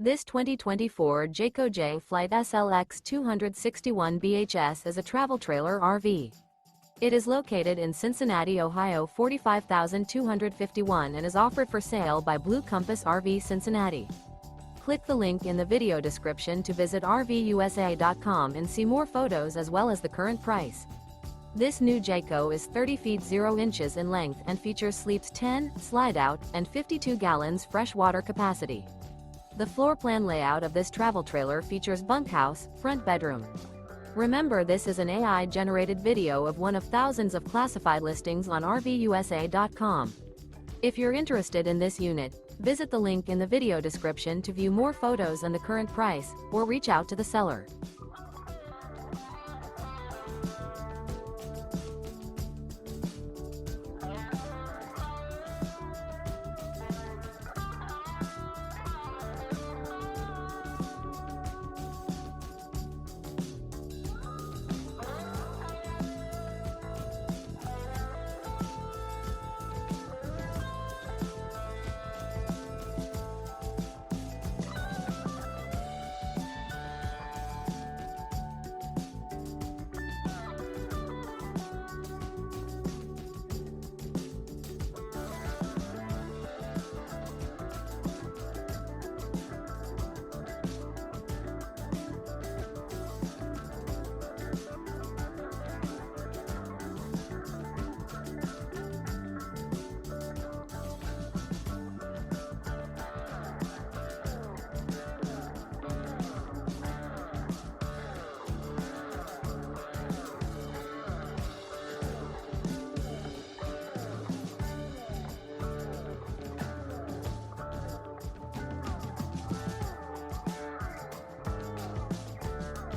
This 2024 Jayco Jay Flight SLX 261 BHS is a travel trailer RV. It is located in Cincinnati, Ohio 45251 and is offered for sale by Blue Compass RV Cincinnati. Click the link in the video description to visit RVUSA.com and see more photos as well as the current price. This new Jayco is 30 feet 0 inches in length and features sleeps 10, slide-out, and 52 gallons fresh water capacity. The floor plan layout of this travel trailer features bunkhouse, front bedroom. Remember, this is an AI-generated video of one of thousands of classified listings on RVUSA.com. If you're interested in this unit, visit the link in the video description to view more photos and the current price, or reach out to the seller.